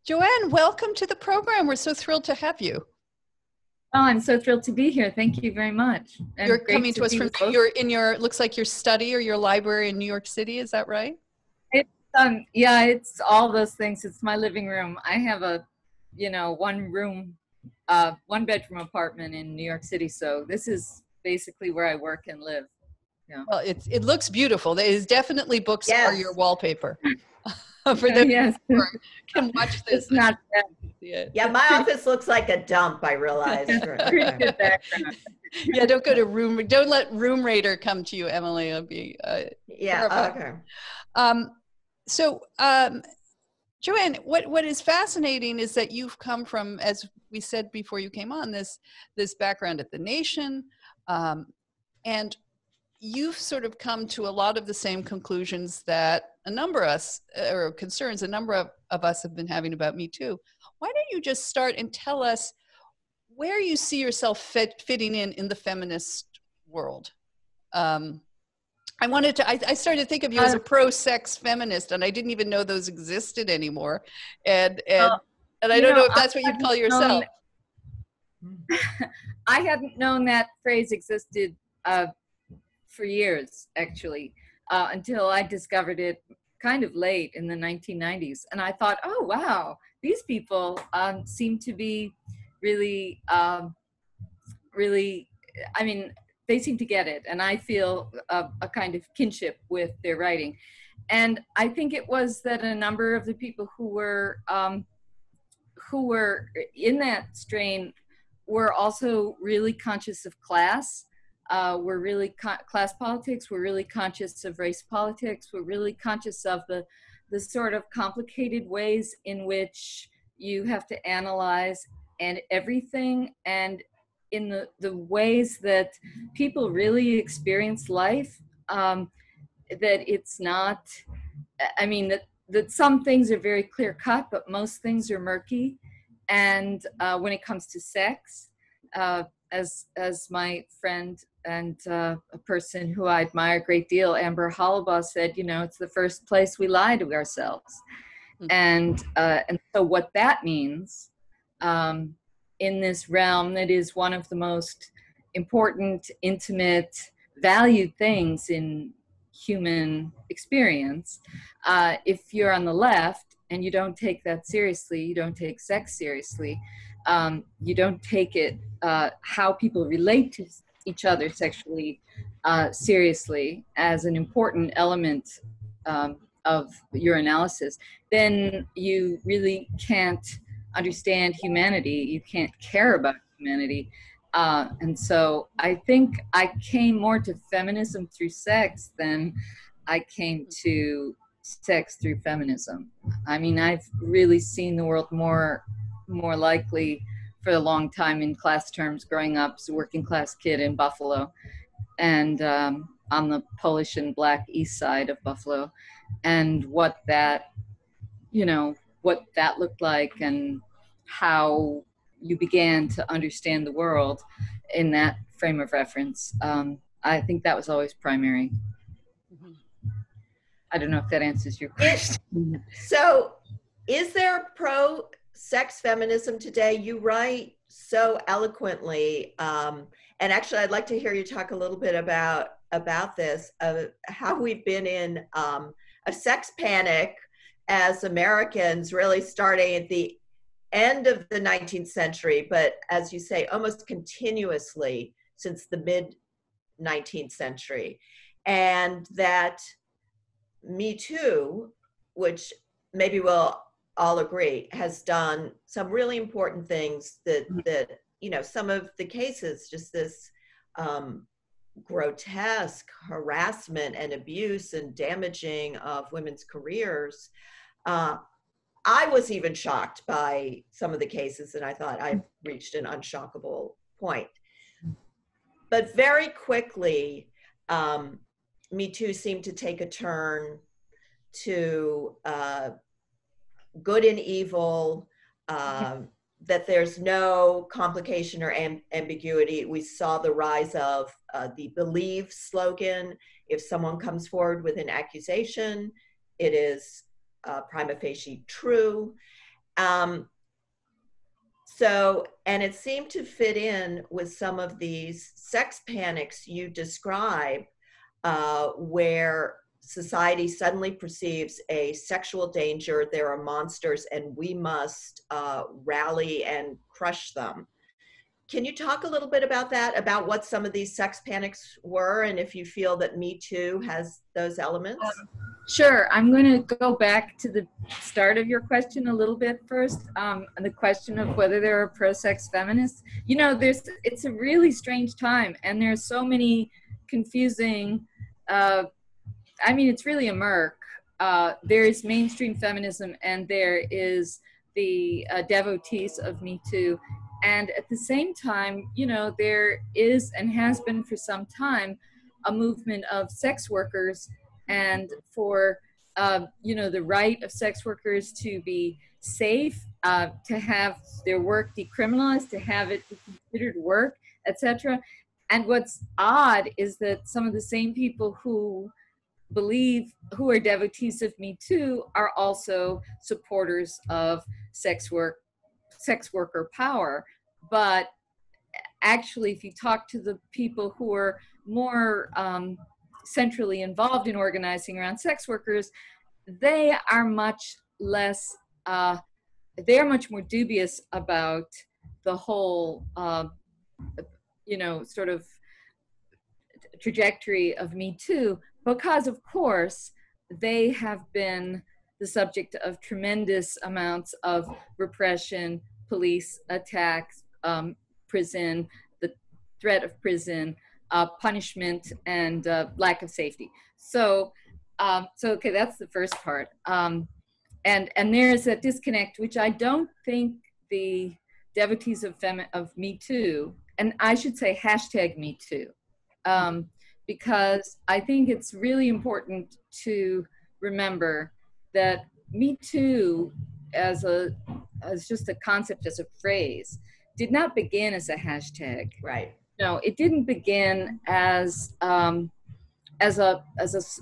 JoAnn, welcome to the program. We're so thrilled to have you. Oh, I'm so thrilled to be here. Thank you very much. And You're coming to us from looks like your study or your library in New York City. Is that right? It's, yeah, it's all those things. It's my living room. I have a, one bedroom apartment in New York City. So this is basically where I work and live. Yeah. Well, it looks beautiful. It is definitely books are your wallpaper. For those who can watch this. It's not bad. Yeah, my office looks like a dump, I realize. Yeah, don't let Room Raider come to you, Emily. It'll be okay. So JoAnn, what is fascinating is that you've come from, as we said before you came on, this background at the Nation, and you've sort of come to a lot of the same conclusions that a number of us have been having about Me Too. Why don't you just start and tell us where you see yourself fitting in the feminist world? I started to think of you as a pro-sex feminist, and I didn't even know those existed anymore. And I don't know if that's what you'd call yourself. I hadn't known that phrase existed for years, actually, until I discovered it kind of late in the 1990s. And I thought, oh, wow, these people seem to be really, they seem to get it. And I feel a kind of kinship with their writing. And I think it was that a number of the people who were in that strain were also really conscious of class. We're really class politics. We're really conscious of race politics. We're really conscious of the sort of complicated ways in which you have to analyze everything, and in the ways that people really experience life. That it's not. I mean that some things are very clear cut, but most things are murky. And when it comes to sex, as my friend and a person who I admire a great deal, Amber Hollibaugh, said, it's the first place we lie to ourselves. And so what that means in this realm that is one of the most important, intimate, valued things in human experience, if you're on the left and you don't take that seriously, you don't take sex seriously, you don't take it, how people relate to each other sexually seriously as an important element of your analysis, then you really can't understand humanity. You can't care about humanity. And so I think I came more to feminism through sex than I came to sex through feminism. I mean, I've really seen the world more likely for a long time in class terms, growing up as a working class kid in Buffalo, and on the Polish and Black East Side of Buffalo, and what that looked like, and how you began to understand the world in that frame of reference. I think that was always primary. Mm-hmm. I don't know if that answers your question. So is there pro-sex feminism today? You write so eloquently, and actually I'd like to hear you talk a little bit about this, how we've been in a sex panic as Americans, really starting at the end of the 19th century, but as you say, almost continuously since the mid-19th century. And that Me Too, which maybe we'll all agree, has done some really important things that some of the cases, just this grotesque harassment and abuse and damaging of women's careers. I was even shocked by some of the cases, and I thought I've reached an unshockable point. But very quickly, Me Too seemed to take a turn to good and evil, that there's no complication or ambiguity. We saw the rise of the Believe slogan. If someone comes forward with an accusation, it is prima facie true. So, and it seemed to fit in with some of these sex panics you describe, where society suddenly perceives a sexual danger, there are monsters, and we must rally and crush them. Can you talk a little bit about that, about what some of these sex panics were, and if you feel that Me Too has those elements? Sure. I'm going to go back to the start of your question a little bit first, the question of whether there are pro-sex feminists. You know, it's a really strange time, and there's so many confusing, I mean, it's really a murk. There is mainstream feminism, and there is the devotees of Me Too. And at the same time, you know, there is and has been for some time a movement of sex workers and for, you know, the right of sex workers to be safe, to have their work decriminalized, to have it be considered work, etc. And what's odd is that some of the same people who are devotees of Me Too are also supporters of sex worker power. But actually, if you talk to the people who are more centrally involved in organizing around sex workers, they are much less, they are much more dubious about the whole, you know, sort of trajectory of Me Too, because of course, they have been the subject of tremendous amounts of repression, police attacks, prison, the threat of prison, punishment, and lack of safety. So okay, that's the first part. And there's a disconnect, which I don't think the devotees of Me Too, and I should say hashtag Me Too, because I think it's really important to remember that Me Too as just a concept, as a phrase, did not begin as a hashtag. Right. No, it didn't begin as a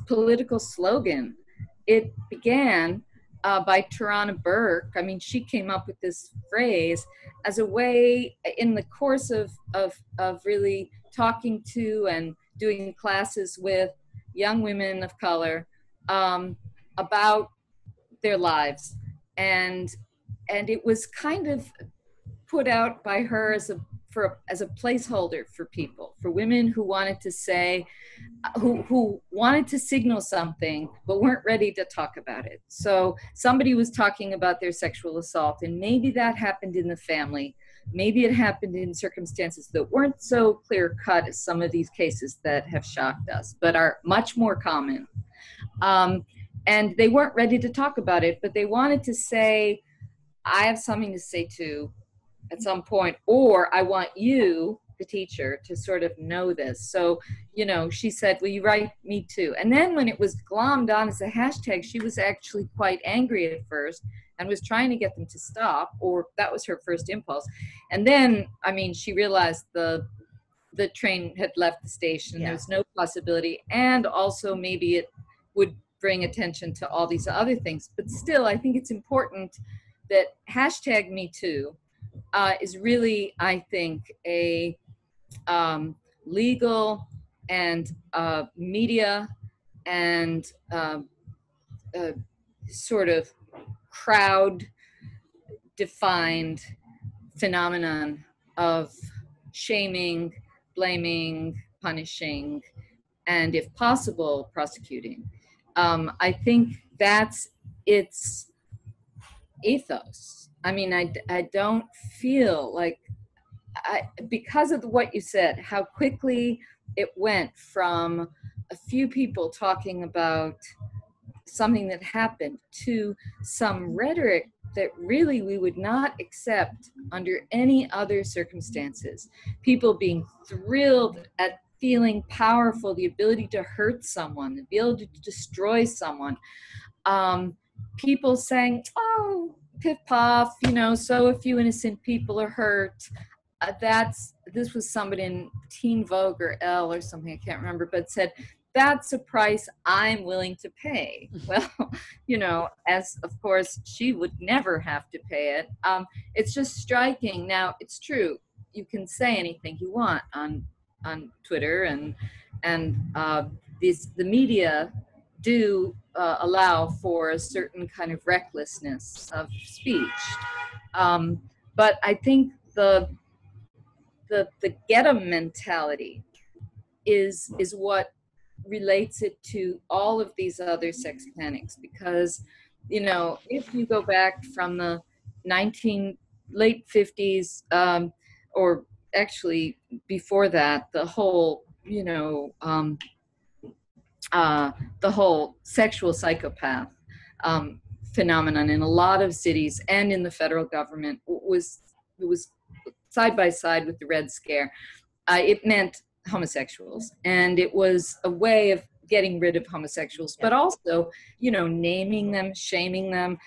political slogan. It began by Tarana Burke. I mean, she came up with this phrase as a way, in the course of really talking to and doing classes with young women of color about their lives, and it was kind of put out by her as a placeholder for people, for women who wanted to say, who wanted to signal something but weren't ready to talk about it. So somebody was talking about their sexual assault, and maybe that happened in the family, maybe it happened in circumstances that weren't so clear cut as some of these cases that have shocked us, but are much more common. And they weren't ready to talk about it, but they wanted to say, I have something to say too at some point, or I want you, the teacher, to sort of know this. So, you know, she said, will you write Me Too? And then when it was glommed on as a hashtag, she was actually quite angry at first and was trying to get them to stop, or that was her first impulse. And then, I mean, she realized the train had left the station. Yeah. There's no possibility. And also maybe it would bring attention to all these other things. But still, I think it's important that hashtag Me Too is really, I think, a legal and media and sort of crowd-defined phenomenon of shaming, blaming, punishing, and if possible, prosecuting. I think that's its ethos. I mean, I don't feel like, because of what you said, how quickly it went from a few people talking about something that happened to some rhetoric that really we would not accept under any other circumstances. People being thrilled at feeling powerful, the ability to hurt someone, the ability to destroy someone. People saying, oh, piff puff, you know, so a few innocent people are hurt. This was somebody in Teen Vogue or Elle or something, I can't remember, but said, that's a price I'm willing to pay. Well, you know, as of course she would never have to pay it. It's just striking. Now, it's true, you can say anything you want on Twitter, and the media do allow for a certain kind of recklessness of speech. But I think the get 'em mentality is what relates it to all of these other sex panics, because, you know, if you go back from the late 50s, or actually before that, the whole, you know, the whole sexual psychopath phenomenon in a lot of cities and in the federal government was side by side with the Red Scare. It meant homosexuals, and it was a way of getting rid of homosexuals, but also, you know, naming them, shaming them,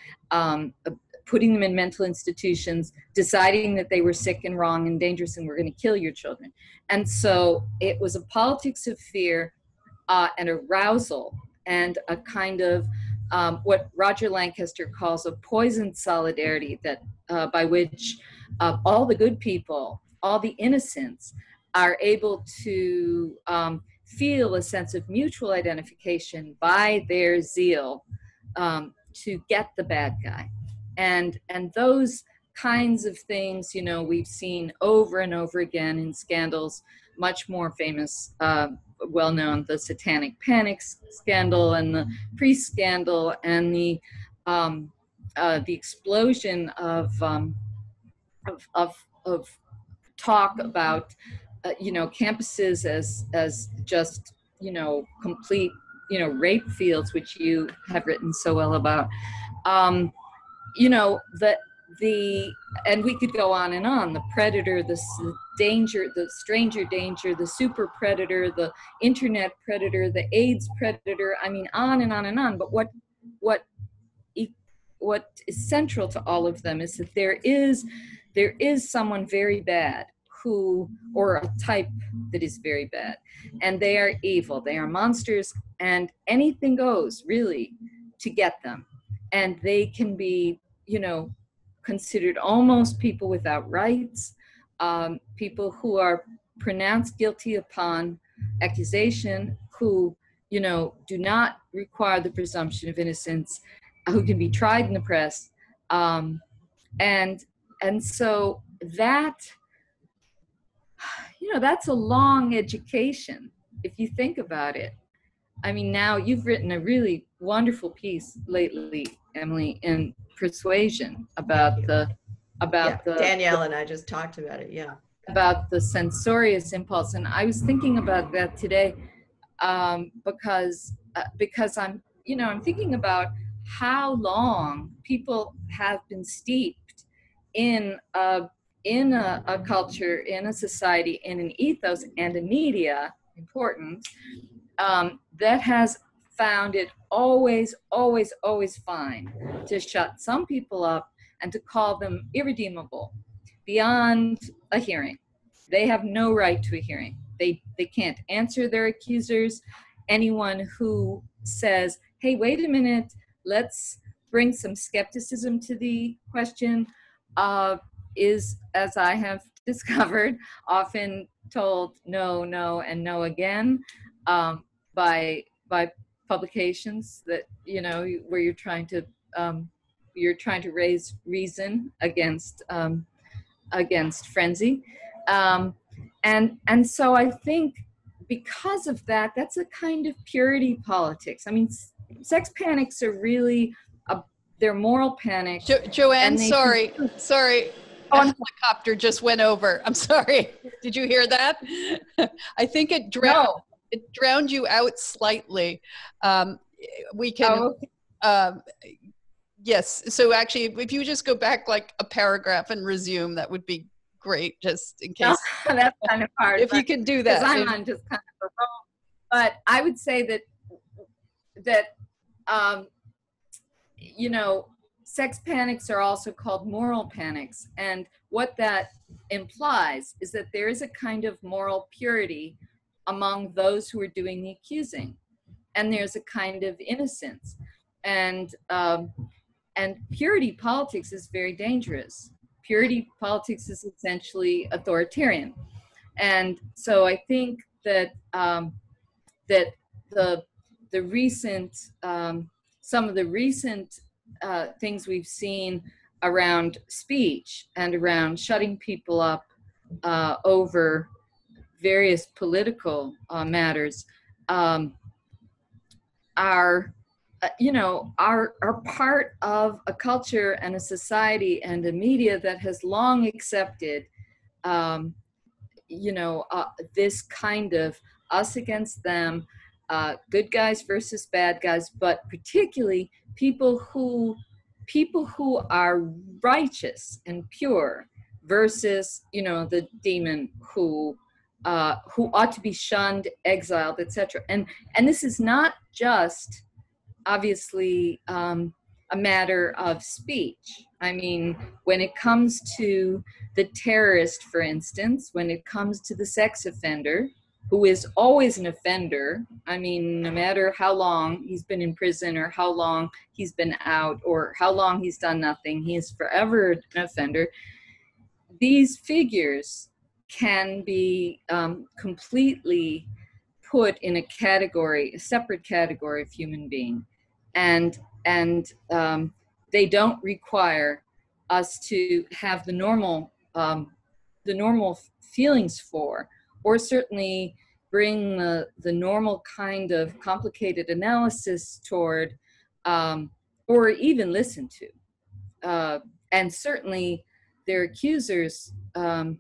putting them in mental institutions, deciding that they were sick and wrong and dangerous and were going to kill your children. And so it was a politics of fear and arousal, and a kind of what Roger Lancaster calls a poisoned solidarity, that by which all the good people, all the innocents, are able to feel a sense of mutual identification by their zeal to get the bad guy. And those kinds of things, you know, we've seen over and over again in scandals, much more famous, well-known, the Satanic Panic scandal and the priest scandal, and the explosion of talk about you know, campuses as just, you know, complete, you know, rape fields, which you have written so well about. You know, and we could go on and on. The predator, the danger, the stranger danger, the super predator, the internet predator, the AIDS predator. I mean, on and on and on. But what is central to all of them is that there is someone very bad, or a type that is very bad, and they are evil, they are monsters, and anything goes, really, to get them. And they can be, you know, considered almost people without rights, people who are pronounced guilty upon accusation, who, you know, do not require the presumption of innocence, who can be tried in the press, and so that, you know, that's a long education if you think about it. I mean, now you've written a really wonderful piece lately, Emily, in Persuasion about the Danielle and I just talked about it. Yeah, about the sensorious impulse, and I was thinking about that today because I'm, you know, I'm thinking about how long people have been steeped in a culture, in a society, in an ethos, and a media, important, that has found it always fine to shut some people up and to call them irredeemable beyond a hearing. They have no right to a hearing. They can't answer their accusers. Anyone who says, hey, wait a minute, let's bring some skepticism to the question, is, as I have discovered, often told no, and no again by publications that, you know, where you're trying to raise reason against frenzy, and so I think because of that, that's a kind of purity politics. I mean, sex panics are really they're moral panics. JoAnn, sorry. A helicopter just went over. I'm sorry. Did you hear that? I think it drowned you out slightly. We can, yes. So actually, if you just go back like a paragraph and resume, that would be great, just in case. No, that's kind of hard. If you can do that. Because I'm on just kind of a roll. But I would say that you know, sex panics are also called moral panics. And what that implies is that there is a kind of moral purity among those who are doing the accusing. And there's a kind of innocence. And purity politics is very dangerous. Purity politics is essentially authoritarian. And so I think that that the recent some of the recent things we've seen around speech and around shutting people up over various political matters are part of a culture and a society and a media that has long accepted this kind of us against them, good guys versus bad guys, but particularly people who are righteous and pure versus the demon who ought to be shunned, exiled, etc. And this is not just obviously a matter of speech. I mean, when it comes to the terrorist, for instance, when it comes to the sex offender, who is always an offender, I mean, no matter how long he's been in prison or how long he's been out or how long he's done nothing, he is forever an offender. These figures can be completely put in a category, a separate category of human being. And they don't require us to have the normal feelings for, or certainly bring the normal kind of complicated analysis toward, or even listen to. And certainly their accusers, are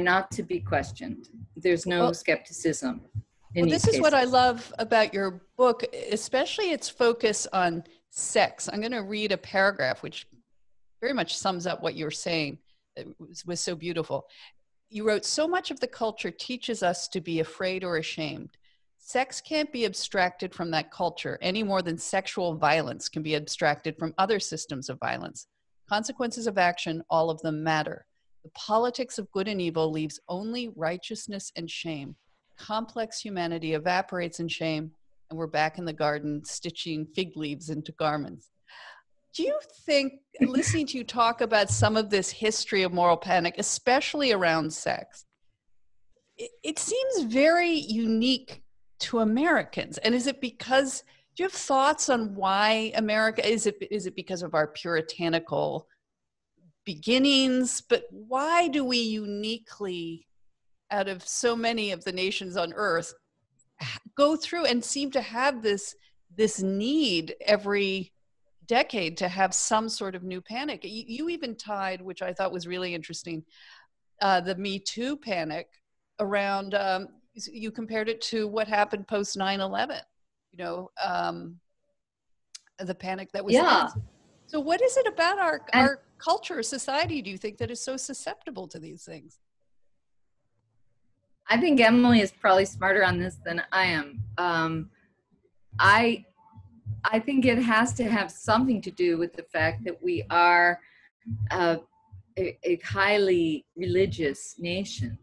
not to be questioned. There's no skepticism. Well, this is what I love about your book, especially its focus on sex. I'm going to read a paragraph which very much sums up what you're saying. It was so beautiful. You wrote, "So much of the culture teaches us to be afraid or ashamed. Sex can't be abstracted from that culture any more than sexual violence can be abstracted from other systems of violence. Consequences of action, all of them matter. The politics of good and evil leaves only righteousness and shame. Complex humanity evaporates in shame, and we're back in the garden stitching fig leaves into garments." Do you think, listening to you talk about some of this history of moral panic, especially around sex, it seems very unique to Americans? And is it because, do you have thoughts on why America, is it because of our puritanical beginnings? But why do we uniquely, out of so many of the nations on earth, go through and seem to have this need every decade to have some sort of new panic? You even tied, which I thought was really interesting, the Me Too panic around, you compared it to what happened post 9/11, the panic that was yeah. then. So what is it about our culture, society, do you think, that is so susceptible to these things? I think Emily is probably smarter on this than I am. I think it has to have something to do with the fact that we are a highly religious nation.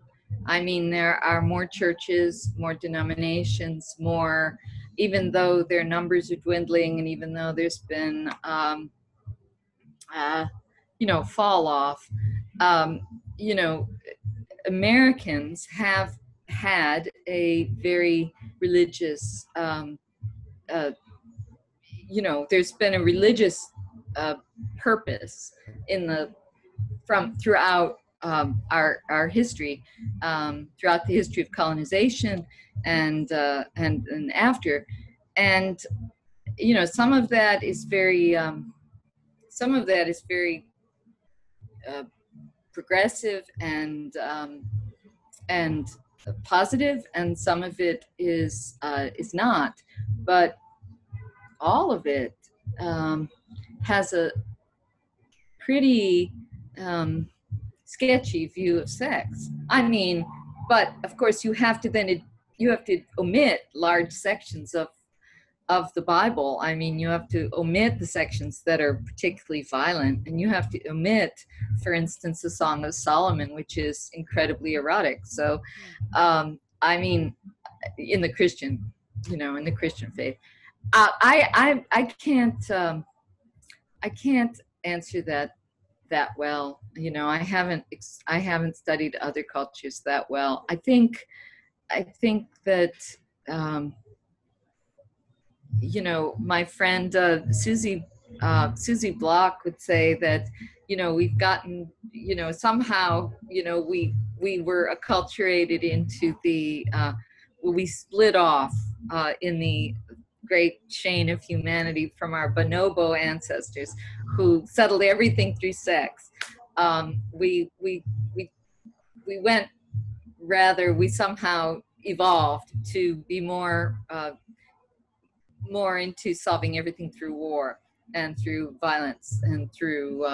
I mean, there are more churches, more denominations, more, even though their numbers are dwindling, and even though there's been, fall off, Americans have had a very religious, there's been a religious purpose throughout our history, throughout the history of colonization and after, and some of that is very progressive and positive, and some of it is not, but all of it has a pretty sketchy view of sex. I mean, but of course you have to omit large sections of of the Bible. I mean, you have to omit the sections that are particularly violent, and you have to omit, for instance, the Song of Solomon, which is incredibly erotic. So, I mean, in the Christian, in the Christian faith, I can't answer that well. I haven't studied other cultures that well. I think that my friend Susie Block would say that we've gotten somehow we were acculturated into the we split off in the great chain of humanity from our bonobo ancestors who settled everything through sex. We somehow evolved to be more into solving everything through war and through violence and through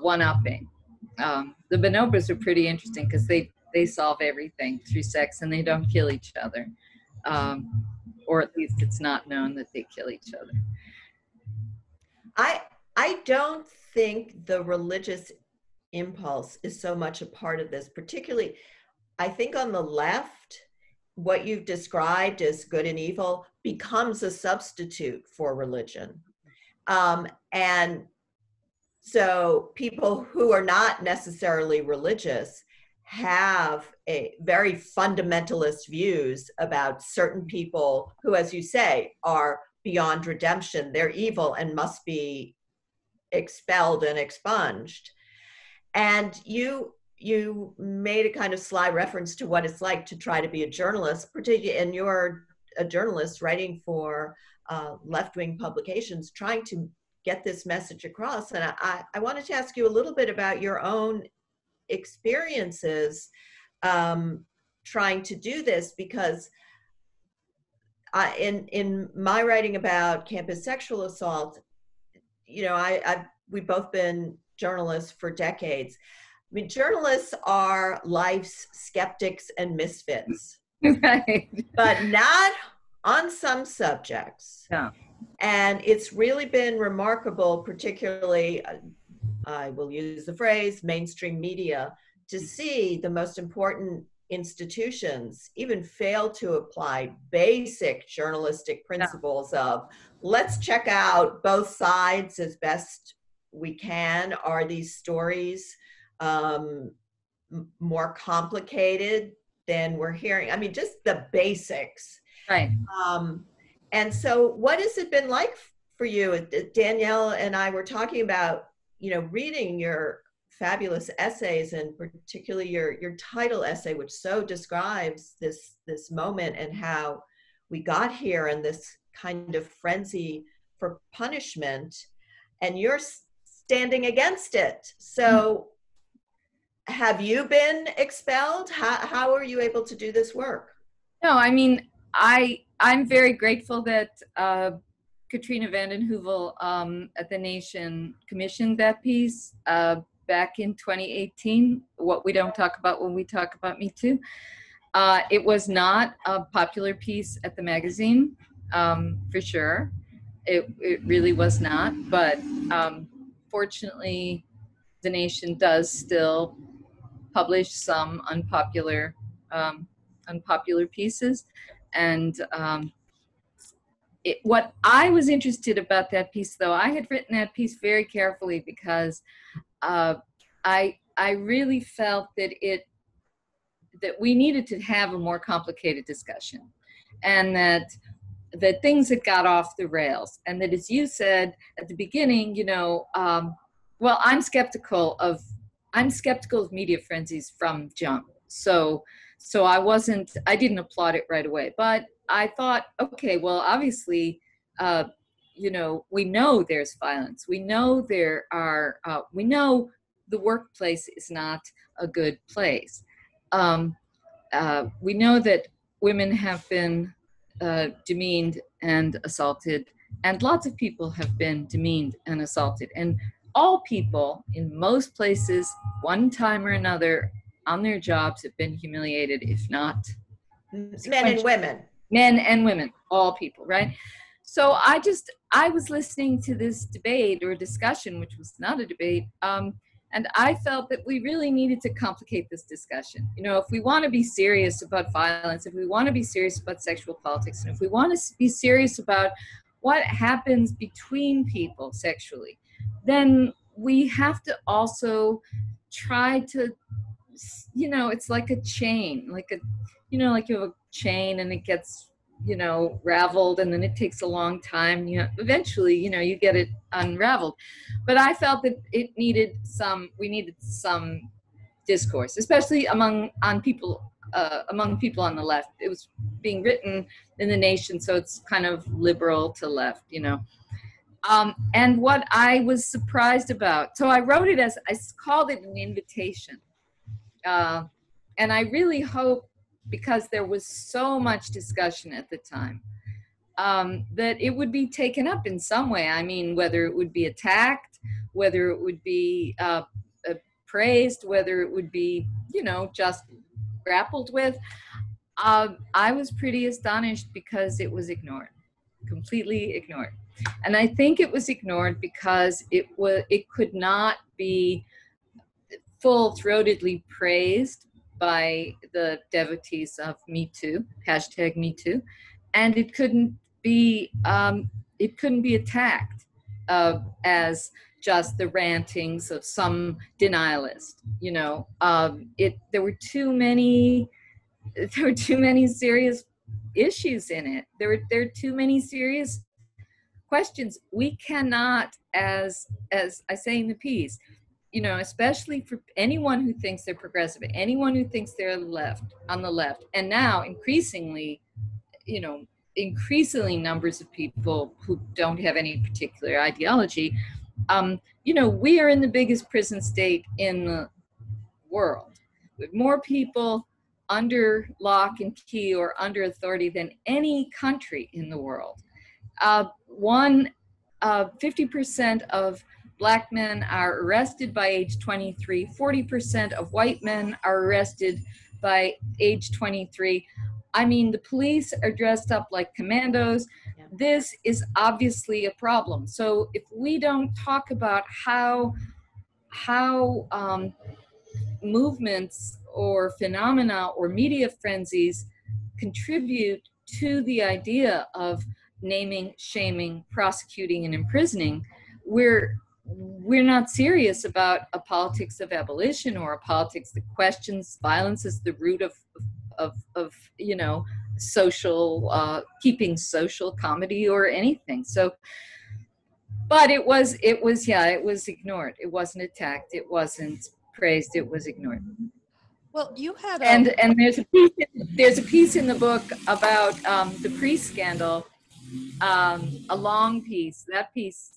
one-upping. The bonobos are pretty interesting because they solve everything through sex, and they don't kill each other, or at least it's not known that they kill each other. I don't think the religious impulse is so much a part of this, particularly I think on the left, what you've described as good and evil becomes a substitute for religion. And so people who are not necessarily religious have a very fundamentalist views about certain people who, as you say, are beyond redemption. They're evil and must be expelled and expunged. And you made a kind of sly reference to what it's like to try to be a journalist, particularly, and you're a journalist writing for left-wing publications, trying to get this message across. And I wanted to ask you a little bit about your own experiences trying to do this, because in my writing about campus sexual assault, we've both been journalists for decades. I mean, journalists are life's skeptics and misfits, right? But not on some subjects. Yeah. And it's really been remarkable, particularly, I will use the phrase, mainstream media, to see the most important institutions even fail to apply basic journalistic principles of, let's check out both sides as best we can. Are these stories more complicated than we're hearing? I mean, just the basics. Right. And so what has it been like for you? Danielle and I were talking about, reading your fabulous essays, and particularly your title essay, which so describes this moment and how we got here and this kind of frenzy for punishment, and you're standing against it. So have you been expelled? How are you able to do this work? No, I mean, I'm very grateful that Katrina vanden Heuvel at The Nation commissioned that piece back in 2018, What We Don't Talk About When We Talk About Me Too. It was not a popular piece at the magazine, for sure. It really was not, but fortunately, The Nation does still publish some unpopular pieces. And what I was interested about that piece, though, I had written that piece very carefully because I really felt that we needed to have a more complicated discussion, and that things had got off the rails, and that, as you said at the beginning, well, I'm skeptical of media frenzies from jump. So I didn't applaud it right away, but I thought, okay, well, obviously, we know there's violence. We know we know the workplace is not a good place. We know that women have been demeaned and assaulted, and lots of people have been demeaned and assaulted. And all people in most places, one time or another, on their jobs have been humiliated, if not men and women. men and women, all people, right? So I was listening to this debate or discussion, which was not a debate, and I felt that we really needed to complicate this discussion. You know, if we want to be serious about violence, if we want to be serious about sexual politics, and if we want to be serious about what happens between people sexually, then we have to also try to, you know, it's like a chain, like a, you know, like you have a chain and it gets, you know, raveled, and then it takes a long time. You know, eventually, you know, you get it unraveled. But I felt that we needed some discourse, especially among people on the left. It was being written in the Nation, so it's kind of liberal to left, you know. And what I was surprised about, so I wrote it as, I called it an invitation. And I really hope, because there was so much discussion at the time, that it would be taken up in some way. I mean, whether it would be attacked, whether it would be praised, whether it would be, you know, just grappled with. I was pretty astonished because it was ignored, completely ignored. And I think it was ignored because it could not be full-throatedly praised by the devotees of Me Too, hashtag Me Too, and it couldn't be attacked as just the rantings of some denialist. You know, there were too many serious issues in it. There are too many serious questions. We cannot, as I say in the piece, you know, especially for anyone who thinks they're progressive, anyone who thinks they're on the left, and now increasingly, you know, numbers of people who don't have any particular ideology. You know, we are in the biggest prison state in the world, with more people under lock and key or under authority than any country in the world. 50% of Black men are arrested by age 23. 40% of white men are arrested by age 23. I mean, the police are dressed up like commandos. Yeah. This is obviously a problem. So if we don't talk about how movements or phenomena or media frenzies contribute to the idea of naming, shaming, prosecuting, and imprisoning, we're not serious about a politics of abolition or a politics that questions violence as the root of you know, social, keeping social comedy or anything. So, but it was ignored. It wasn't attacked. It wasn't praised. It was ignored. Well, you had and there's a piece in the book about the priest scandal, a long piece. That piece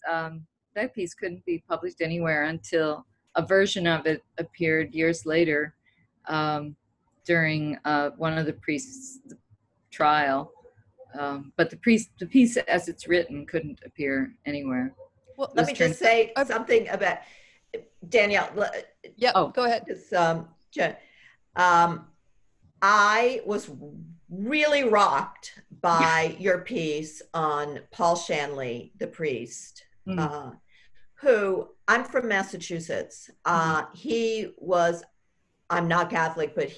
couldn't be published anywhere until a version of it appeared years later, during one of the priests' trial. But the piece as it's written couldn't appear anywhere. Well, let me just say something about Danielle. Yeah, go ahead. I was really rocked by your piece on Paul Shanley, the priest, who, I'm from Massachusetts. He was, I'm not Catholic, but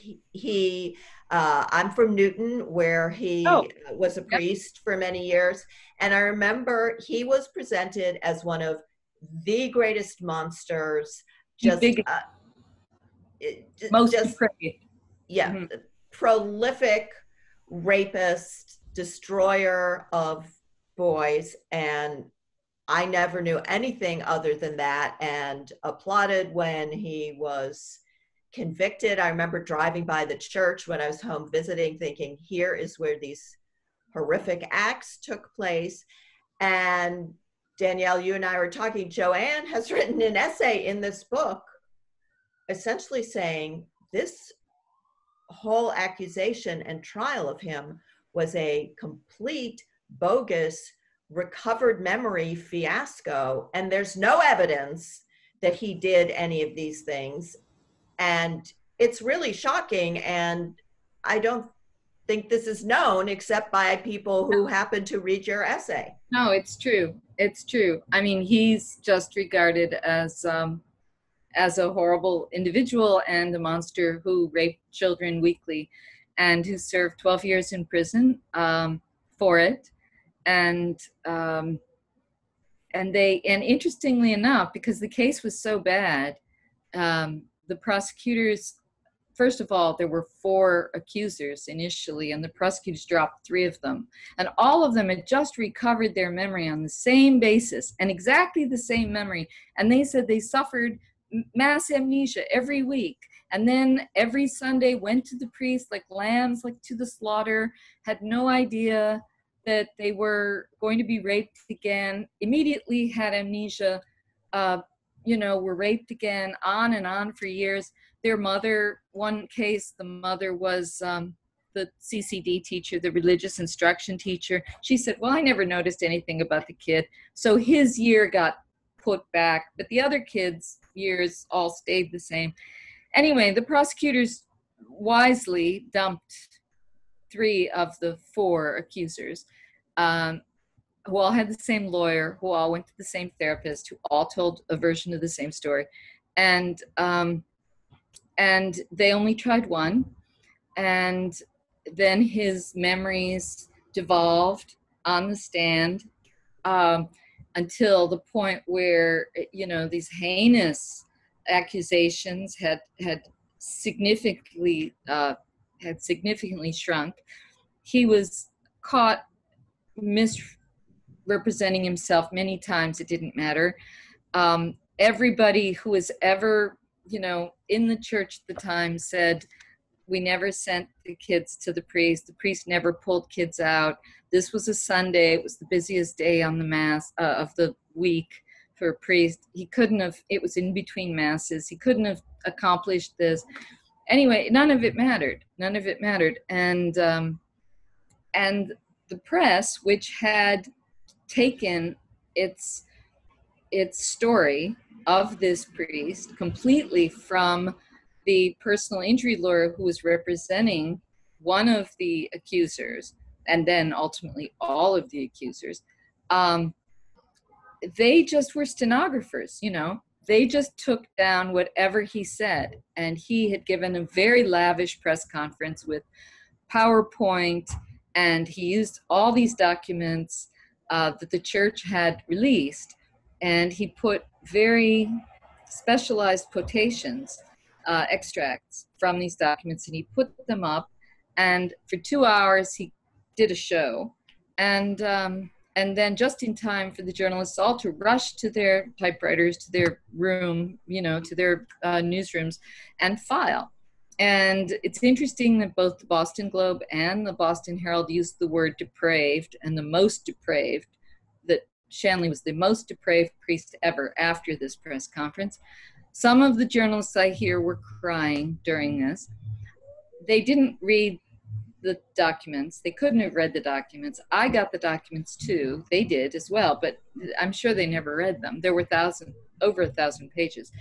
I'm from Newton, where he was a priest for many years. And I remember he was presented as one of the greatest monsters, prolific rapist, destroyer of boys. And I never knew anything other than that, and applauded when he was convicted. I remember driving by the church when I was home visiting, thinking, here is where these horrific acts took place. And Danielle, you and I were talking, JoAnn has written an essay in this book essentially saying this whole accusation and trial of him was a complete bogus recovered memory fiasco, and there's no evidence that he did any of these things. And it's really shocking, and I don't think this is known except by people who happen to read your essay. No, it's true. It's true. I mean, he's just regarded as a horrible individual and a monster who raped children weekly, and who served 12 years in prison for it. And interestingly enough, because the case was so bad, the prosecutors, first of all, there were 4 accusers initially, and the prosecutors dropped 3 of them. And all of them had just recovered their memory on the same basis, and exactly the same memory. And they said they suffered mass amnesia every week. And then every Sunday went to the priest like lambs, like to the slaughter, had no idea that they were going to be raped again, immediately had amnesia, were raped again, on and on for years. Their mother, one case, the mother was the CCD teacher, the religious instruction teacher. She said, well, I never noticed anything about the kid. So his year got put back, but the other kids' years all stayed the same. Anyway, the prosecutors wisely dumped 3 of the 4 accusers, who all had the same lawyer, who all went to the same therapist, who all told a version of the same story. And they only tried one. And then his memories devolved on the stand until the point where, these heinous accusations had significantly shrunk. He was caught misrepresenting himself many times. It didn't matter. Everybody who was ever, in the church at the time said, we never sent the kids to the priest. The priest never pulled kids out. This was a Sunday. It was the busiest day on the mass of the week for a priest. He couldn't have, it was in between masses. He couldn't have accomplished this. Anyway, none of it mattered. None of it mattered. And the press, which had taken its story of this priest completely from the personal injury lawyer who was representing one of the accusers, and then ultimately all of the accusers, they just were stenographers, They just took down whatever he said. And he had given a very lavish press conference with PowerPoint, and he used all these documents that the church had released, and he put very specialized quotations, extracts from these documents, and he put them up, and for 2 hours he did a show, and then just in time for the journalists all to rush to their typewriters, to their room, to their newsrooms, and file. And it's interesting that both the Boston Globe and the Boston Herald used the word depraved, and the most depraved, that Shanley was the most depraved priest ever after this press conference. Some of the journalists I hear were crying during this. They didn't read the documents. They couldn't have read the documents. I got the documents too. They did as well, but I'm sure they never read them. There were over 1,000 pages.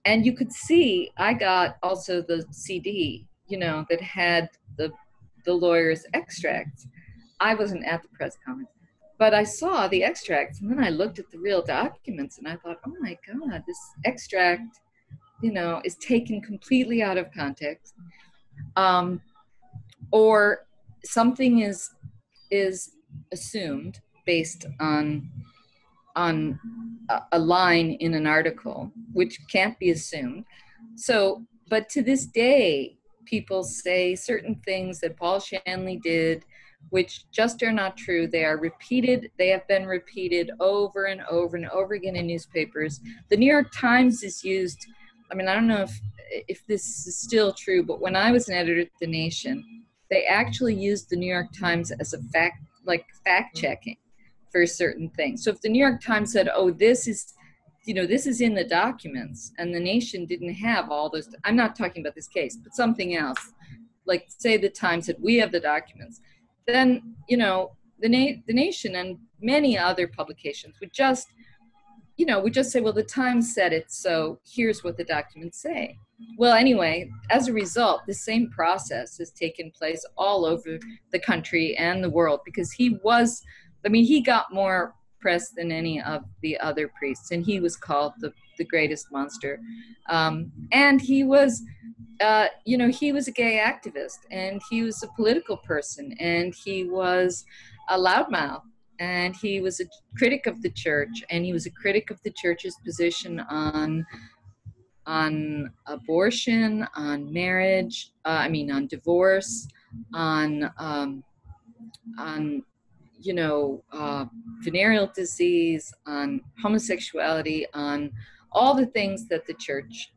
And you could see, I got also the CD, that had the lawyer's extracts. I wasn't at the press conference, but I saw the extracts, and then I looked at the real documents, and I thought, oh my God, this extract, is taken completely out of context. Or something is assumed based on a line in an article, which can't be assumed. So, but to this day, people say certain things that Paul Shanley did, which just are not true. They are repeated. They have been repeated over and over and over again in newspapers. The New York Times is used. I mean, I don't know if this is still true, but when I was an editor at The Nation, they actually used the New York Times as a fact checking for certain things. So if the New York Times said, oh, this is in the documents, and The Nation didn't have all those, I'm not talking about this case, but something else, like say the Times said, we have the documents, then, the Nation and many other publications would just say, well, the Times said it, so here's what the documents say. well, anyway, as a result, the same process has taken place all over the country and the world, because he was, I mean, he got more press than any of the other priests, and he was called the greatest monster. And he was, he was a gay activist, and he was a political person, and he was a loudmouth, and he was a critic of the church, and he was a critic of the church's position on abortion, on marriage, on divorce, on venereal disease, on homosexuality, on all the things that the church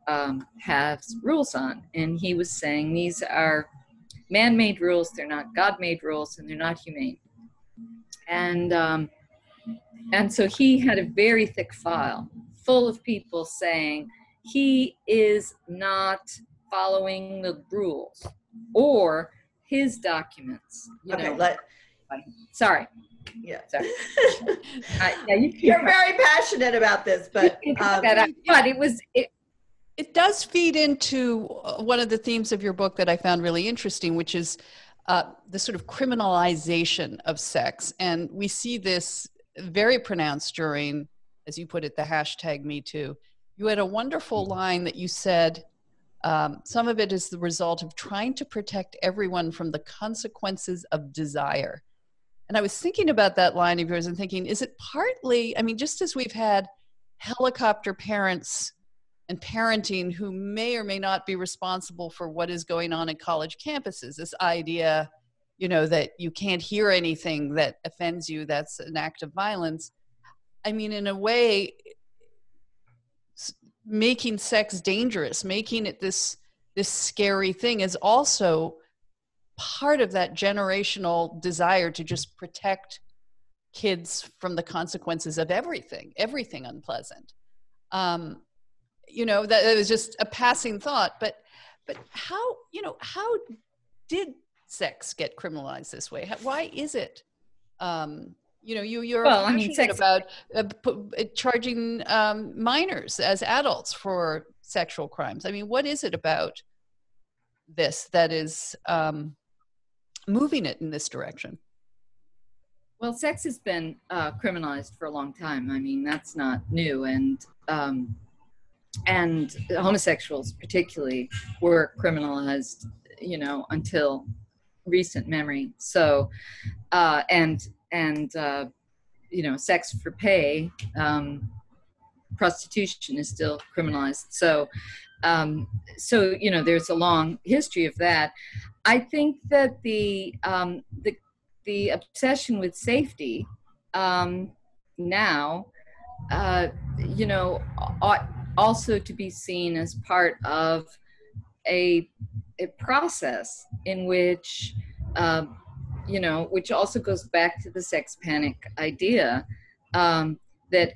has rules on. And he was saying these are man-made rules, they're not God-made rules, and they're not humane. And so he had a very thick file full of people saying he is not following the rules or his documents. Sorry. Yeah. Sorry. You're very passionate about this, but it does feed into one of the themes of your book that I found really interesting, which is the sort of criminalization of sex. And we see this very pronounced during, as you put it, the hashtag Me Too. You had a wonderful line that you said, some of it is the result of trying to protect everyone from the consequences of desire. And I was thinking about that line of yours and thinking, is it partly, just as we've had helicopter parents and parenting who may or may not be responsible for what is going on in college campuses, this idea, that you can't hear anything that offends you, that's an act of violence. In a way, making sex dangerous, making it this scary thing is also part of that generational desire to just protect kids from the consequences of everything unpleasant. That it was just a passing thought, but how did sex get criminalized this way? Why is it? You're passionate about charging minors as adults for sexual crimes. What is it about this that is moving it in this direction? Well, sex has been criminalized for a long time. That's not new, and homosexuals particularly were criminalized, until recent memory. So, sex for pay, prostitution is still criminalized. So, there's a long history of that. I think that the obsession with safety now, ought also to be seen as part of a process in which, which also goes back to the sex panic idea, that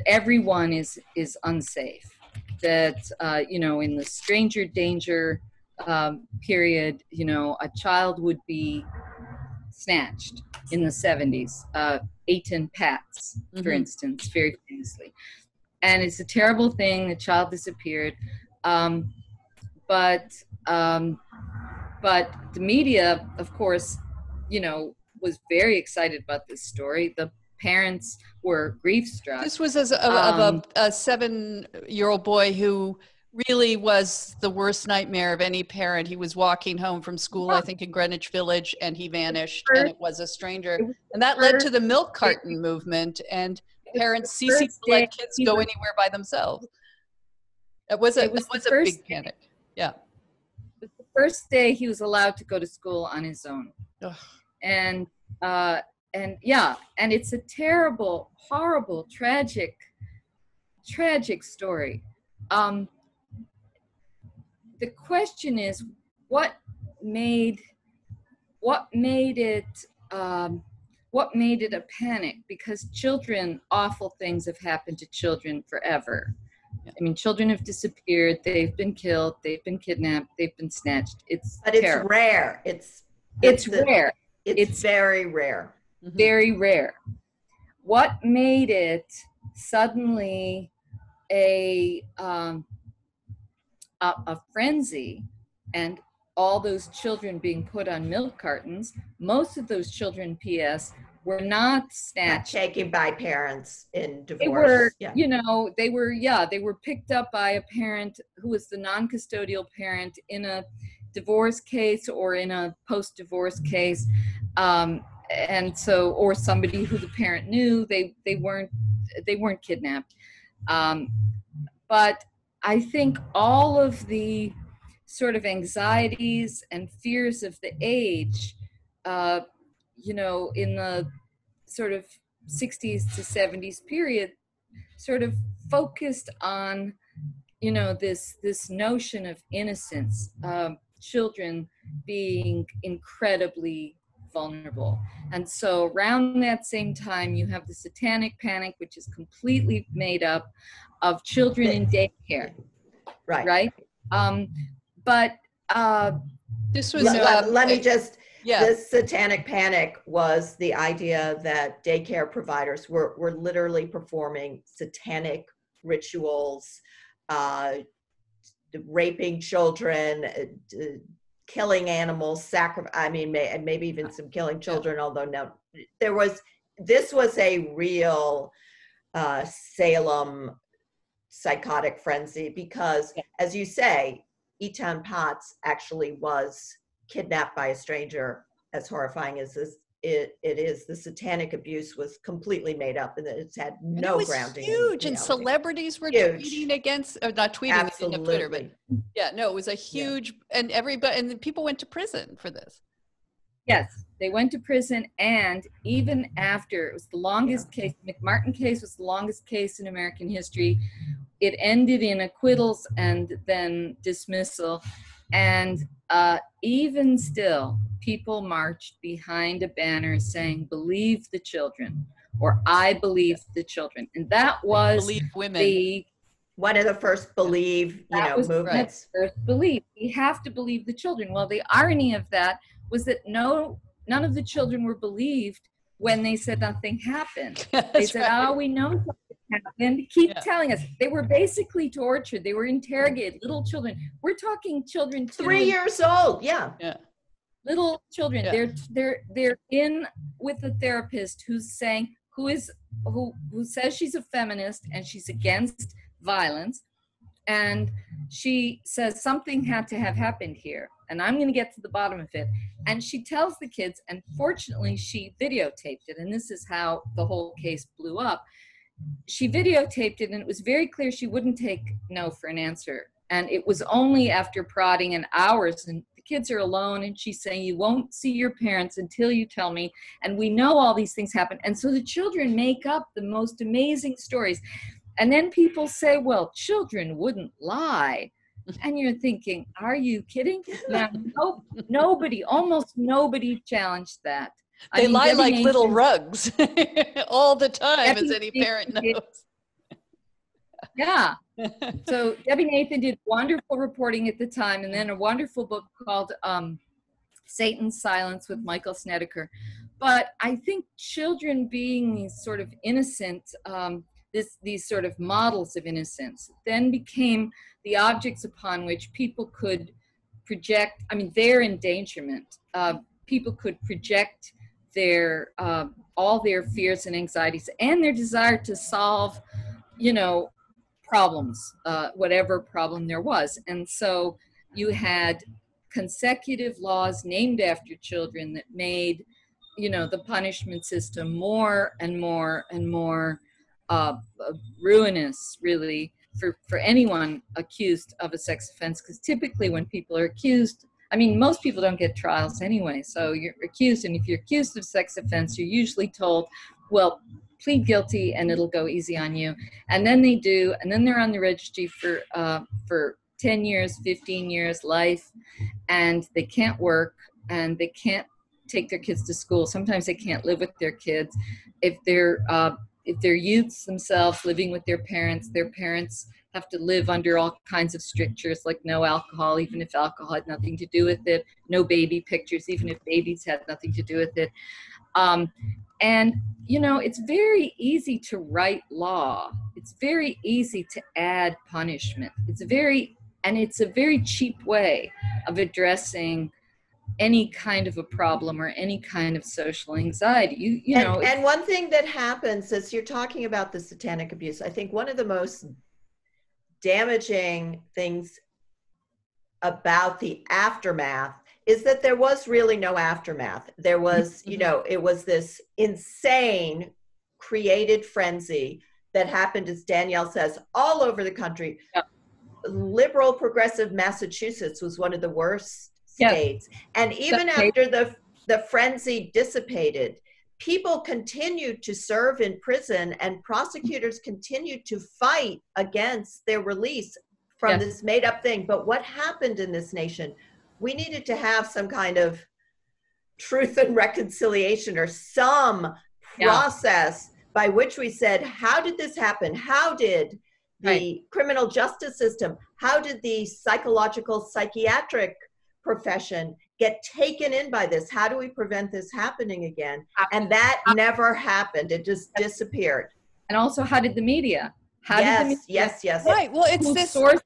everyone is unsafe. That in the stranger danger period, a child would be snatched in the 70s. Eitan Patz, for instance, very famously. And it's a terrible thing. The child disappeared. But the media, of course, was very excited about this story. The parents were grief-struck. This was of a 7-year-old boy who really was the worst nightmare of any parent. He was walking home from school, I think in Greenwich Village, and he vanished, and it was a stranger. And that led to the milk carton movement and parents ceasing to let kids go anywhere by themselves. It was a big panic. Yeah. The first day he was allowed to go to school on his own. Ugh. And it's a terrible, horrible, tragic story. The question is, what made it a panic? Because awful things have happened to children forever. Yeah. Children have disappeared. They've been killed. They've been kidnapped. They've been snatched. It's rare. It's rare. It's very rare. Very rare. What made it suddenly a a frenzy, and all those children being put on milk cartons. Most of those children, P.S., were not snatched. Not taken by parents in divorce. They were, yeah. they were picked up by a parent who was the non-custodial parent in a divorce case or in a post-divorce case. And so, or somebody who the parent knew. They weren't kidnapped. But I think all of the sort of anxieties and fears of the age, in the sort of 60s to 70s period, sort of focused on, this notion of innocence, children being incredibly vulnerable. And so around that same time, you have the satanic panic, which is completely made up of children in daycare. Right. But this was, let me just, yeah. The satanic panic was the idea that daycare providers were literally performing satanic rituals, raping children, killing animals, maybe even some killing children, although no, this was a real Salem psychotic frenzy, because as you say, Eton Potts actually was kidnapped by a stranger. As horrifying as it is, the satanic abuse was completely made up, and it's had no grounding. Huge, and celebrities were tweeting against, or not tweeting, they didn't have Twitter, but yeah, no, it was a huge, and the people went to prison for this. Yes, they went to prison, and even after, it was the longest case, McMartin case was the longest case in American history. It ended in acquittals and then dismissal, and even still, people marched behind a banner saying, "Believe the children," or "I believe the children," and that was Believe women. One of the first believe, movements. First believe. We have to believe the children. Well, the irony of that was that none of the children were believed when they said nothing happened. They said, "Oh, we know something happened. Keep telling us." They were basically tortured. They were interrogated. Little children. We're talking children 3 years old. Yeah. Little children. Yeah. They're in with a therapist who's saying, who says she's a feminist and she's against violence, and she says something had to have happened here, and I'm going to get to the bottom of it. And she tells the kids, and fortunately she videotaped it, and this is how the whole case blew up. She videotaped it, and it was very clear she wouldn't take no for an answer. And it was only after prodding and hours, and the kids are alone, and she's saying, "You won't see your parents until you tell me." And we know all these things happen. And so the children make up the most amazing stories. And then people say, "Well, children wouldn't lie." And you're thinking, are you kidding? Now, almost nobody challenged that. They lie like little rugs all the time, as any parent knows. Yeah. So Debbie Nathan did wonderful reporting at the time, and then a wonderful book called Satan's Silence with Michael Snedeker. But I think children being these sort of innocent, these sort of models of innocence, then became the objects upon which people could project, their endangerment. People could project their all their fears and anxieties and their desire to solve, problems, whatever problem there was. And so you had consecutive laws named after children that made, the punishment system more and more and more ruinous, really, for anyone accused of a sex offense. Because typically when people are accused, most people don't get trials anyway. So you're accused, and if you're accused of sex offense, you're usually told, well, plead guilty and it'll go easy on you. And then they do, and then they're on the registry for 10 years, 15 years, life, and they can't work, and they can't take their kids to school. Sometimes they can't live with their kids. If they're youths themselves living with their parents have to live under all kinds of strictures, like no alcohol, even if alcohol had nothing to do with it, no baby pictures, even if babies had nothing to do with it. And, it's very easy to write law. It's very easy to add punishment. And it's a very cheap way of addressing any kind of a problem or any kind of social anxiety. You know. And one thing that happens is, you're talking about the satanic abuse. I think one of the most damaging things about the aftermath is that there was really no aftermath. There was, you know, it was this insane created frenzy that happened, as Danielle says, all over the country. Yeah. Liberal progressive Massachusetts was one of the worst states. And even after the frenzy dissipated, people continued to serve in prison, and prosecutors continued to fight against their release from this made up thing. But what happened in this nation, we needed to have some kind of truth and reconciliation, or some process by which we said, how did this happen? How did the criminal justice system, how did the psychological psychiatric profession get taken in by this? How do we prevent this happening again? And that never happened. It just disappeared. And also, how did the media? Yes. Right. Well, it's this sources.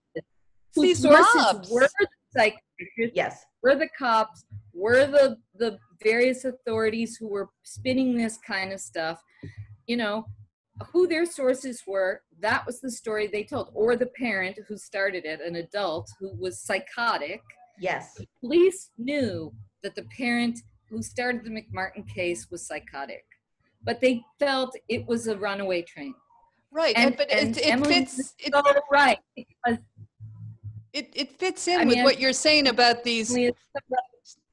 These sources mobs. were the psychiatrists, were the cops, were the various authorities who were spinning this kind of stuff. You know, who their sources were, that was the story they told. Or the parent who started it, an adult who was psychotic. Yes. The police knew that the parent who started the McMartin case was psychotic, but they felt it was a runaway train. Right. But it fits. Right. It fits in with what you're saying about these.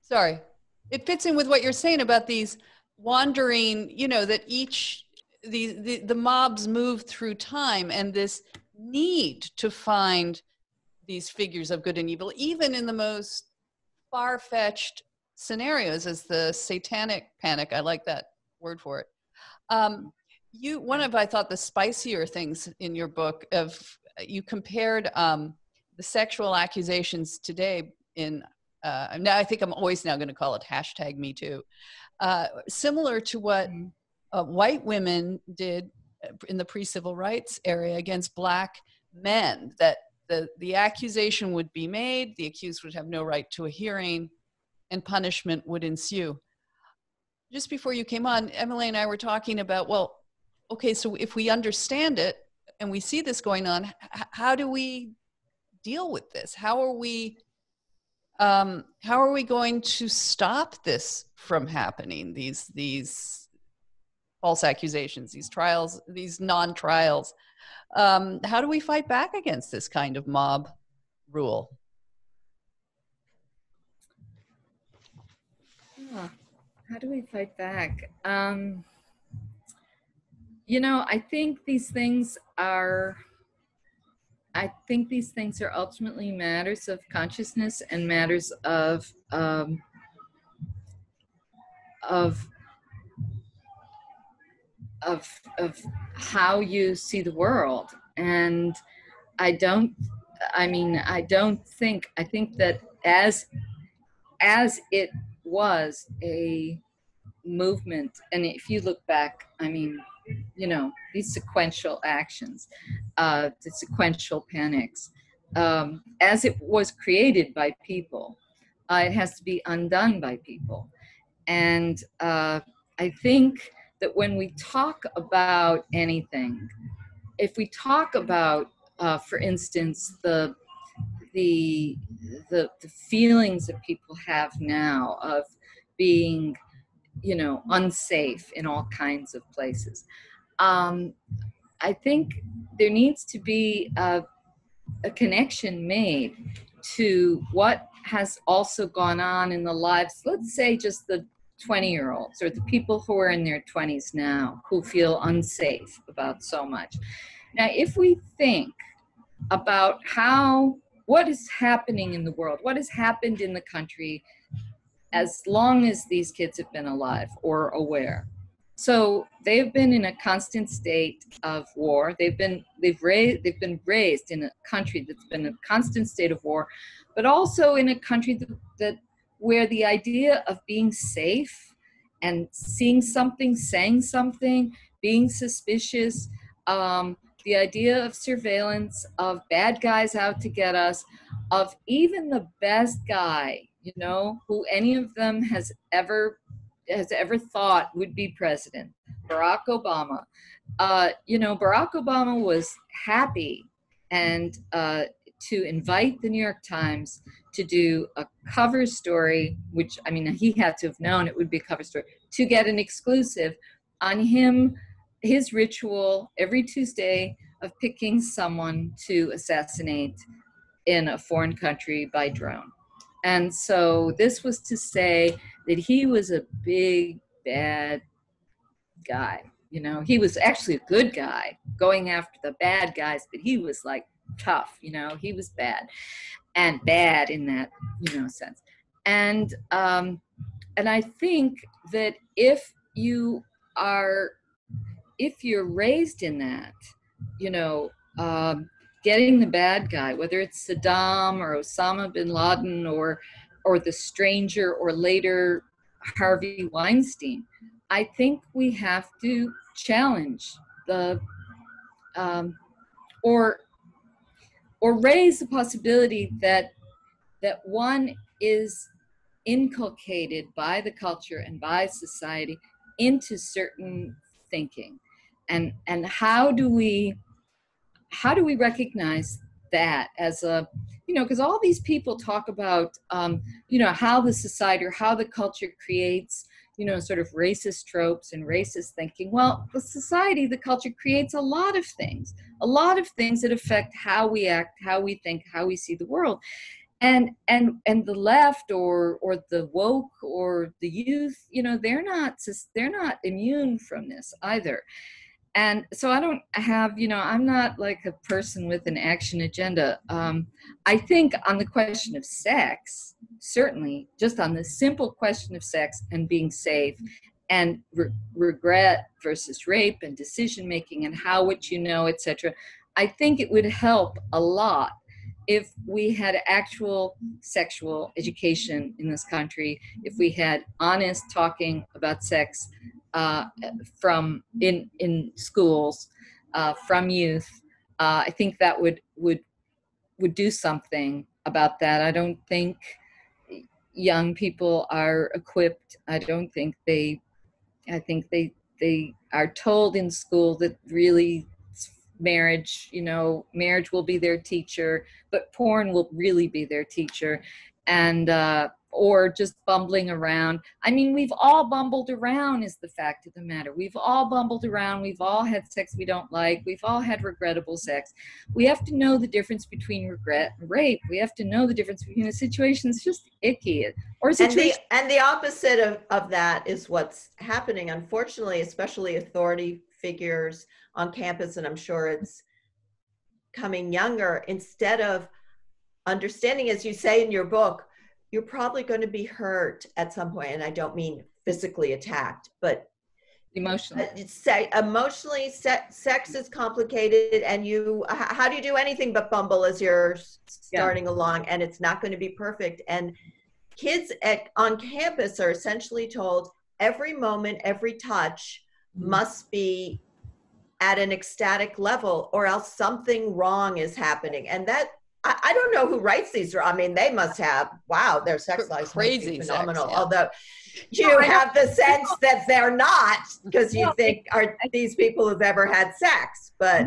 Sorry. It fits in with what you're saying about these wandering, you know, that the mobs move through time, and this need to find these figures of good and evil, even in the most far-fetched scenarios, as the satanic panic. I like that word for it. One of, I thought, the spicier things in your book, you compared the sexual accusations today in, now I think I'm always now going to call it #MeToo, similar to what white women did in the pre-civil rights area against Black men, that the accusation would be made, the accused would have no right to a hearing, and punishment would ensue. Just before you came on, Emily and I were talking about, well, okay, so if we understand it and we see this going on, how do we deal with this? How are we going to stop this from happening? These false accusations, these trials, these non-trials. How do we fight back against this kind of mob rule? How do we fight back? You know, I think these things are ultimately matters of consciousness and matters of how you see the world. And I think that as it was a movement, and if you look back, I mean, you know, these sequential actions, the sequential panics, as it was created by people, it has to be undone by people. And I think that when we talk about anything, if we talk about, for instance, the feelings that people have now of being, you know, unsafe in all kinds of places, I think there needs to be a connection made to what has also gone on in the lives, let's say just the 20-year-olds or the people who are in their 20s now who feel unsafe about so much. Now, if we think about what is happening in the world, what has happened in the country as long as these kids have been alive or aware. So they've been in a constant state of war. They've been raised in a country that's been in a constant state of war, but also in a country that where the idea of being safe and seeing something, saying something, being suspicious, the the idea of surveillance, of bad guys out to get us, of even the best guy, you know, who any of them has ever thought would be president, Barack Obama. You know, Barack Obama was happy and to invite the New York Times to do a cover story, which, I mean, he had to have known it would be a cover story, to get an exclusive on him, his ritual every Tuesday of picking someone to assassinate in a foreign country by drone. And so this was to say that he was a big, bad guy. You know, he was actually a good guy going after the bad guys, but he was like tough, you know, he was bad, and bad in that, you know, sense. And I think that if you're raised in that, you know, getting the bad guy, whether it's Saddam or Osama bin Laden or the stranger or later Harvey Weinstein, I think we have to challenge the or raise the possibility that one is inculcated by the culture and by society into certain thinking, and how do we recognize that as a, you know, because all these people talk about you know, how the society or how the culture creates, you know, sort of racist tropes and racist thinking. Well, the society, the culture creates a lot of things that affect how we act, how we think, how we see the world. And the left or the woke or the youth, you know, they're not immune from this either. And so I don't have, you know, I'm not like a person with an action agenda. I think on the question of sex, certainly just on the simple question of sex and being safe and regret versus rape and decision making and how would you know, etc. I think it would help a lot if we had actual sexual education in this country, if we had honest talking about sex from in schools, from youth. I think that would do something about that. I don't think young people are equipped. I think they are told in school that really marriage, you know, marriage will be their teacher, but porn will really be their teacher. And or just bumbling around. I mean, we've all bumbled around is the fact of the matter. We've all bumbled around. We've all had sex we don't like. We've all had regrettable sex. We have to know the difference between regret and rape. We have to know the difference between a situation that's just icky or a situation. And the opposite of that is what's happening, unfortunately, especially authority figures on campus, and I'm sure it's coming younger, instead of understanding, as you say in your book, you're probably going to be hurt at some point. And I don't mean physically attacked, but emotionally. Emotionally, sex is complicated, and how do you do anything but bumble as you're starting along, and it's not going to be perfect. And kids on campus are essentially told every moment, every touch must be at an ecstatic level, or else something wrong is happening. And that, I don't know who writes these. I mean, they must have, wow, their sex lives crazy phenomenal. Sex, yeah. Although you have the sense that they're not, because you think, are these people who've ever had sex? But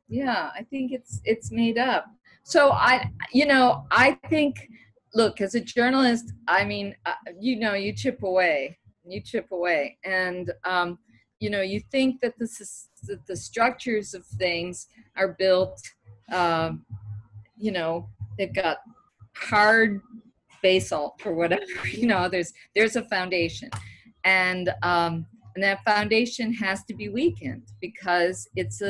yeah, I think it's made up. So I think, look, as a journalist, I mean, you know, you chip away, and you know, you think that the structures of things are built. You know, they've got hard basalt or whatever, you know, there's a foundation, and that foundation has to be weakened because it's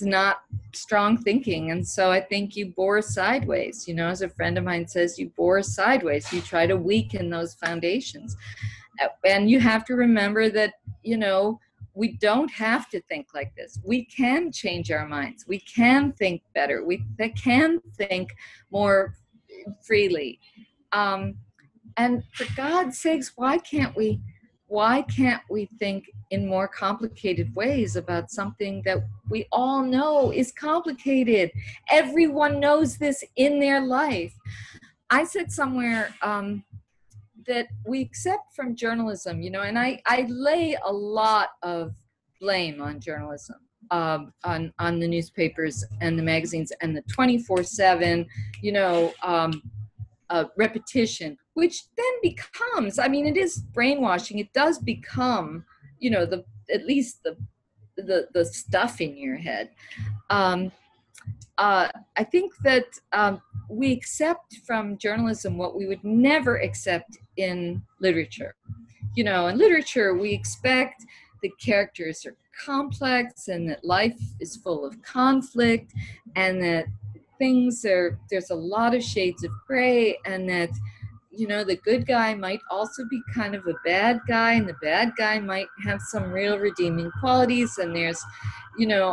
not strong thinking. And so I think you bore sideways, you know, as a friend of mine says, you bore sideways, you try to weaken those foundations. And you have to remember that, you know, we don't have to think like this. We can change our minds. We can think better. We can think more freely. And for God's sakes, why can't we why can't we think in more complicated ways about something that we all know is complicated? Everyone knows this in their life. I said somewhere that we accept from journalism, you know, and I lay a lot of blame on journalism, on the newspapers and the magazines and the 24/7, you know, repetition, which then becomes, I mean, it is brainwashing. It does become, you know, at least the stuff in your head. I think that we accept from journalism what we would never accept in literature. You know, in literature, we expect that characters are complex and that life is full of conflict and that there's a lot of shades of gray, and that, you know, the good guy might also be kind of a bad guy, and the bad guy might have some real redeeming qualities, and there's, you know,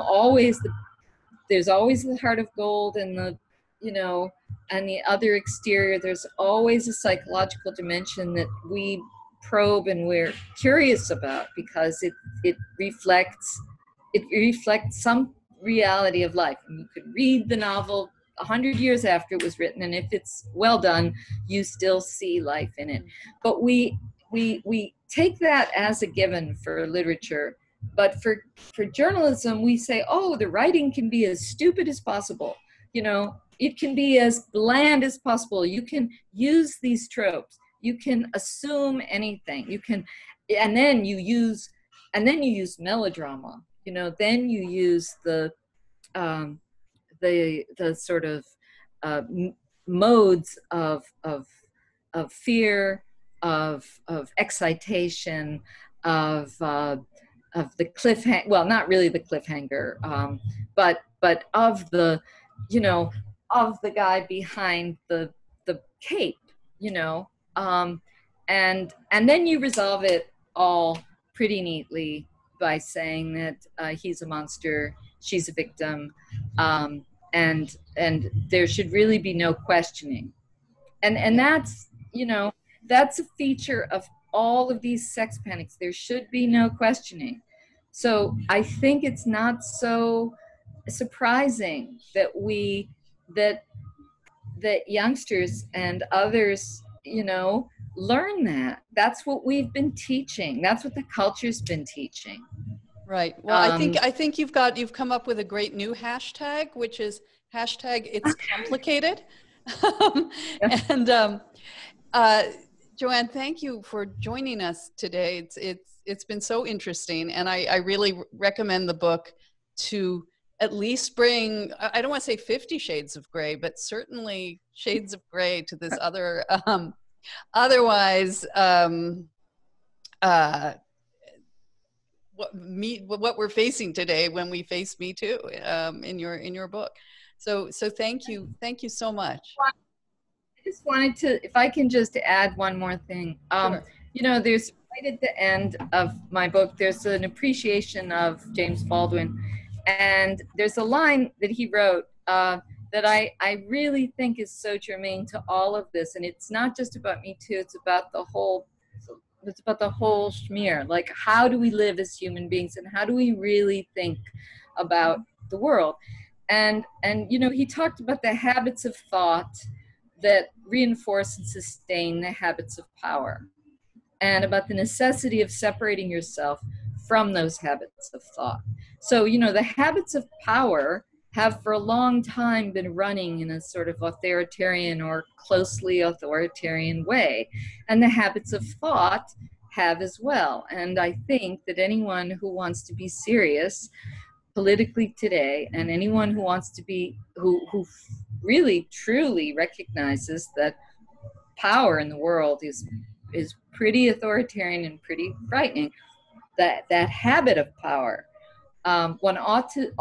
there's always the heart of gold and the, you know, and the other exterior. There's always a psychological dimension that we probe and we're curious about because it reflects some reality of life. And you could read the novel 100 years after it was written, and if it's well done, you still see life in it. But we take that as a given for literature. But for journalism, we say, oh, the writing can be as stupid as possible. You know, it can be as bland as possible. You can use these tropes. You can assume anything. You can, and then you use melodrama. You know, then you use the sort of modes of fear, of excitation, of the cliffhanger. Well, not really the cliffhanger, but of the, you know, of the guy behind the cape, you know, and then you resolve it all pretty neatly by saying that he's a monster, she's a victim, and there should really be no questioning. And that's, you know, that's a feature of all of these sex panics. There should be no questioning. So I think it's not so surprising that youngsters and others, you know, learn that. That's what we've been teaching. That's what the culture's been teaching. Right. Well, I think you've come up with a great new hashtag, which is hashtag It's Complicated. And JoAnn, thank you for joining us today. It's been so interesting, and I really recommend the book to at least bring, I don't want to say 50 shades of gray, but certainly shades of gray to this other otherwise what we're facing today when we face Me Too in your book. So thank you so much. I just wanted to, if I can just add one more thing. Sure. You know, there's right at the end of my book, there's an appreciation of James Baldwin, and there's a line that he wrote that I really think is so germane to all of this, and it's not just about Me Too, it's about the whole schmear. Like, how do we live as human beings, and how do we really think about the world? And you know, he talked about the habits of thought that reinforce and sustain the habits of power, and about the necessity of separating yourself from those habits of thought. So, you know, the habits of power have for a long time been running in a sort of authoritarian or closely authoritarian way, and the habits of thought have as well. And I think that anyone who wants to be serious politically today, and anyone who wants to be, who really truly recognizes that power in the world is pretty authoritarian and pretty frightening, that habit of power, one ought to